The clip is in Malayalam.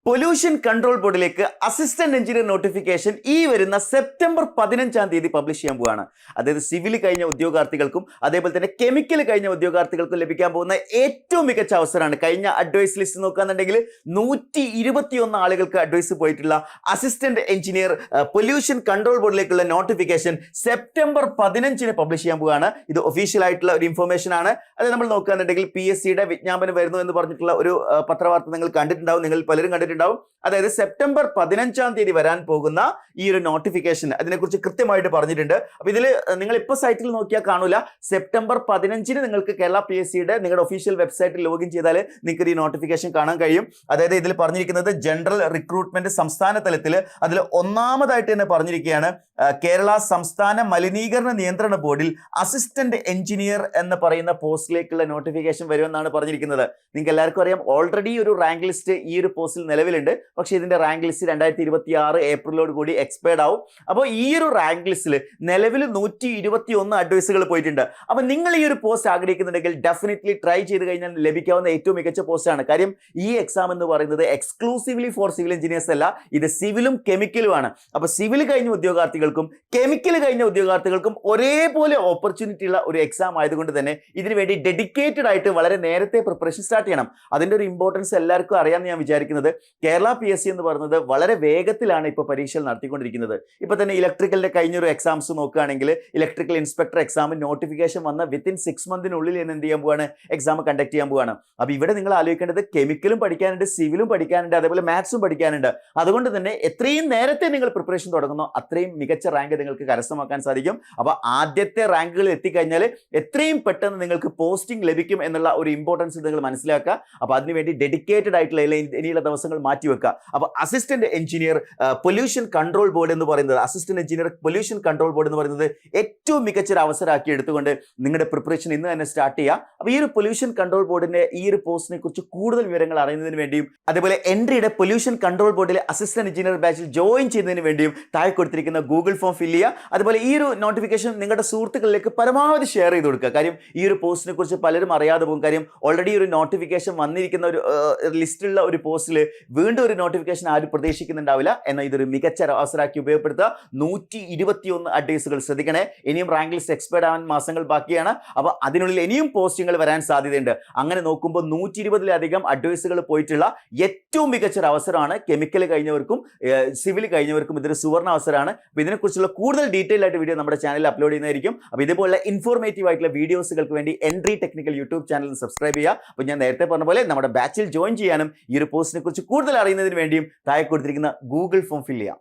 പൊല്യൂഷൻ കൺട്രോൾ ബോർഡിലേക്ക് അസിസ്റ്റന്റ് എഞ്ചിനീയർ നോട്ടിഫിക്കേഷൻ ഈ വരുന്ന സെപ്റ്റംബർ 15-ാം തീയതി പബ്ലിഷ് ചെയ്യാൻ പോവുകയാണ്. അതായത് സിവിൽ കഴിഞ്ഞ ഉദ്യോഗാർത്ഥികൾക്കും അതേപോലെ തന്നെ കെമിക്കൽ കഴിഞ്ഞ ഉദ്യോഗാർത്ഥികൾക്കും ലഭിക്കാൻ പോകുന്ന ഏറ്റവും മികച്ച അവസരമാണ്. കഴിഞ്ഞ അഡ്വൈസ് ലിസ്റ്റ് നോക്കുകയാണെന്നുണ്ടെങ്കിൽ 121 ആളുകൾക്ക് അഡ്വൈസ് പോയിട്ടുള്ള അസിസ്റ്റന്റ് എഞ്ചിനീയർ പൊല്യൂഷൻ കൺട്രോൾ ബോർഡിലേക്കുള്ള നോട്ടിഫിക്കേഷൻ സെപ്റ്റംബർ 15-ന് പബ്ലിഷ് ചെയ്യാൻ പോവുകയാണ്. ഇത് ഒഫീഷ്യൽ ആയിട്ടുള്ള ഒരു ഇൻഫർമേഷൻ ആണ്. അത് നമ്മൾ നോക്കുകയാണെന്നുണ്ടെങ്കിൽ PSCയുടെ വിജ്ഞാപനം വരുന്നു എന്ന് പറഞ്ഞിട്ടുള്ള ഒരു പത്രവാർത്ത നിങ്ങൾ കണ്ടിട്ടുണ്ടാവും, നിങ്ങൾ പലരും കണ്ടിട്ടുണ്ടാവും. അതായത് സെപ്റ്റംബർ 15-ാം തീയതി വരാൻ പോകുന്ന ഈ ഒരു നോട്ടിഫിക്കേഷൻ അതിനെക്കുറിച്ച് കൃത്യമായിട്ട് പറഞ്ഞിട്ടുണ്ട്. അപ്പൊ ഇതിൽ നിങ്ങൾ ഇപ്പോൾ സൈറ്റിൽ നോക്കിയാൽ കാണൂല. സെപ്റ്റംബർ 15-ന് നിങ്ങൾക്ക് കേരള PSCയുടെ നിങ്ങളുടെ ഒഫീഷ്യൽ വെബ്സൈറ്റിൽ ലോഗിൻ ചെയ്താൽ നിങ്ങൾക്ക് ഈ നോട്ടിഫിക്കേഷൻ കാണാൻ കഴിയും. അതായത് ഇതിൽ പറഞ്ഞിരിക്കുന്നത് ജനറൽ റിക്രൂട്ട്മെന്റ് സംസ്ഥാന തലത്തിൽ അതിൽ ഒന്നാമതായിട്ട് തന്നെ പറഞ്ഞിരിക്കുകയാണ് കേരള സംസ്ഥാന മലിനീകരണ നിയന്ത്രണ ബോർഡിൽ അസിസ്റ്റന്റ് എഞ്ചിനീയർ എന്ന് പറയുന്ന പോസ്റ്റിലേക്കുള്ള നോട്ടിഫിക്കേഷൻ വരുമെന്നാണ് പറഞ്ഞിരിക്കുന്നത്. നിങ്ങൾക്ക് എല്ലാവർക്കും അറിയാം, ഓൾറെഡി ഒരു റാങ്ക് ലിസ്റ്റ് ഈ ഒരു പോസ്റ്റിൽ നിലവിലുണ്ട്. പക്ഷേ ഇതിന്റെ റാങ്ക് ലിസ്റ്റ് 2026 ഏപ്രിലോട് കൂടി എക്സ്പയർഡ് ആവും. അപ്പോൾ ഈ ഒരു റാങ്ക് ലിസ്റ്റിൽ നിലവിൽ 121 അഡ്വൈസുകൾ പോയിട്ടുണ്ട്. അപ്പോൾ നിങ്ങൾ ഈ ഒരു പോസ്റ്റ് ആഗ്രഹിക്കുന്നുണ്ടെങ്കിൽ ഡെഫിനറ്റ്ലി ട്രൈ ചെയ്ത് കഴിഞ്ഞാൽ ലഭിക്കാവുന്ന ഏറ്റവും മികച്ച പോസ്റ്റാണ്. കാര്യം ഈ എക്സാം എന്ന് പറയുന്നത് എക്സ്ക്ലൂസീവ്ലി ഫോർ സിവിൽ എഞ്ചിനീയേഴ്സ് അല്ല, ഇത് സിവിലും കെമിക്കലുമാണ്. അപ്പോൾ സിവിൽ കഴിഞ്ഞ ഉദ്യോഗാർത്ഥികൾക്കും കെമിക്കൽ കഴിഞ്ഞ ഉദ്യോഗാർത്ഥികൾക്കും ഒരേപോലെ ഓപ്പർച്യൂണിറ്റി ഉള്ള ഒരു എക്സാം ആയതുകൊണ്ട് തന്നെ ഇതിനു വേണ്ടി ഡെഡിക്കേറ്റഡ് ആയിട്ട് വളരെ നേരത്തെ പ്രിപ്പറേഷൻ സ്റ്റാർട്ട് ചെയ്യണം. അതിന്റെ ഒരു ഇമ്പോർട്ടൻസ് എല്ലാവർക്കും അറിയാമെന്ന് ഞാൻ വിചാരിക്കുന്നത്. കേരള PSC എന്ന് പറയുന്നത് വളരെ വേഗത്തിലാണ് ഇപ്പോൾ പരീക്ഷകൾ നടത്തിക്കൊണ്ടിരിക്കുന്നത്. ഇപ്പൊ തന്നെ ഇലക്ട്രിക്കലിന്റെ കഴിഞ്ഞൊരു എക്സാംസ് നോക്കുകയാണെങ്കിൽ ഇലക്ട്രിക്കൽ ഇൻസ്പെക്ടർ എക്സാം നോട്ടിഫിക്കേഷൻ വന്ന വിത്തിൻ 6 മന്തിനുള്ളിൽ എന്ത് ചെയ്യാൻ പോവാണ്, എക്സാം കണ്ടക്ട് ചെയ്യാൻ പോവാണ്. അപ്പൊ ഇവിടെ നിങ്ങൾ ആലോചിക്കേണ്ടത് കെമിക്കലും പഠിക്കാനുണ്ട്, സിവിലും പഠിക്കാനുണ്ട്, അതേപോലെ മാത്സും പഠിക്കാനുണ്ട്. അതുകൊണ്ട് തന്നെ എത്രയും നേരത്തെ നിങ്ങൾ പ്രിപ്പറേഷൻ തുടങ്ങുന്നോ അത്രയും മികച്ച റാങ്ക് നിങ്ങൾക്ക് കരസ്ഥമാക്കാൻ സാധിക്കും. അപ്പൊ ആദ്യത്തെ റാങ്കുകളിൽ എത്തിക്കഴിഞ്ഞാൽ എത്രയും പെട്ടെന്ന് നിങ്ങൾക്ക് പോസ്റ്റിംഗ് ലഭിക്കും എന്നുള്ള ഒരു ഇമ്പോർട്ടൻസ് നിങ്ങൾ മനസ്സിലാക്കുക. അപ്പൊ അതിനുവേണ്ടി ഡെഡിക്കേറ്റഡ് ആയിട്ടുള്ള ഇനിയുള്ള ദിവസങ്ങൾ മാറ്റിവെക്കുക. അപ്പൊ assistant engineer pollution control board എന്ന് പറയുന്നത് ഏറ്റവും മികച്ച ഒരു അവസരമാക്കി എടുത്തുകൊണ്ട് നിങ്ങളുടെ പ്രിപ്പറേഷൻ ഇന്ന് തന്നെ സ്റ്റാർട്ട് ചെയ്യുക. അപ്പൊ ഈ ഒരു പൊല്യൂഷൻ കൺട്രോൾ ബോർഡിന്റെ ഈ ഒരു പോസ്റ്റിനെ കുറിച്ച് കൂടുതൽ വിവരങ്ങൾ അറിയുന്നതിന് വേണ്ടിയും അതേപോലെ എൻട്രിയുടെ പൊല്യൂഷൻ കൺട്രോൾ ബോർഡിലെ അസിസ്റ്റന്റ് എഞ്ചിനീയർ ബാച്ചിൽ ജോയിൻ ചെയ്യുന്നതിന് വേണ്ടിയും താഴെ കൊടുത്തിരിക്കുന്ന ഗൂഗിൾ ഫോം ഫില്ല് ചെയ്യുക. അതുപോലെ ഈ ഒരു നോട്ടിഫിക്കേഷൻ നിങ്ങളുടെ സുഹൃത്തുക്കളിലേക്ക് പരമാവധി ഷെയർ ചെയ്ത് കൊടുക്കുക. കാര്യം ഈ ഒരു പോസ്റ്റിനെ കുറിച്ച് പലരും അറിയാതെ പോകും. കാര്യം ഓൾറെഡി ഒരു നോട്ടിഫിക്കേഷൻ വന്നിരിക്കുന്ന ഒരു ലിസ്റ്റിലുള്ള ഒരു പോസ്റ്റിൽ വീണ്ടും ഒരു നോട്ടിഫിക്കേഷൻ ആരും പ്രതീക്ഷിക്കുന്നുണ്ടാവില്ല. എന്നാൽ ഇതൊരു മികച്ച അവസരമാക്കി ഉപയോഗപ്പെടുത്തുക. 121 അഡ്വൈസുകൾ ശ്രദ്ധിക്കണേ. ഇനിയും റാങ്ക് ലിസ്റ്റ് എക്സ്പയർഡ് ആവാൻ മാസങ്ങൾ ബാക്കിയാണ്. അപ്പോൾ അതിനുള്ളിൽ ഇനിയും പോസ്റ്റുകൾ വരാൻ സാധ്യതയുണ്ട്. അങ്ങനെ നോക്കുമ്പോൾ 120-ലധികം അഡ്വൈസുകൾ പോയിട്ടുള്ള ഏറ്റവും മികച്ച ഒരു അവസരമാണ്. കെമിക്കൽ കഴിഞ്ഞവർക്കും സിവിൽ കഴിഞ്ഞവർക്കും ഇതൊരു സുവർണ്ണ അവസരമാണ്. അപ്പോൾ ഇതിനെക്കുറിച്ചുള്ള കൂടുതൽ ഡീറ്റെയിൽ ആയിട്ട് വീഡിയോ നമ്മുടെ ചാനലിൽ അപ്ലോഡ് ചെയ്യുന്നതായിരിക്കും. അപ്പോൾ ഇതുപോലുള്ള ഇൻഫോർമേറ്റീവ് ആയിട്ടുള്ള വീഡിയോസുകൾക്ക് വേണ്ടി entry technical YouTube channel subscribe ചെയ്യുക. അപ്പോൾ ഞാൻ നേരത്തെ പറഞ്ഞ പോലെ നമ്മുടെ ബാച്ചിൽ ജോയിൻ ചെയ്യാനും ഈ ഒരു പോസ്റ്റിനെ കുറിച്ച് കൂടുതൽ അറിയുന്നതിന് വേണ്ടിയും താഴെ കൊടുത്തിരിക്കുന്ന ഗൂഗിൾ ഫോം ഫില്ല് ചെയ്യാം.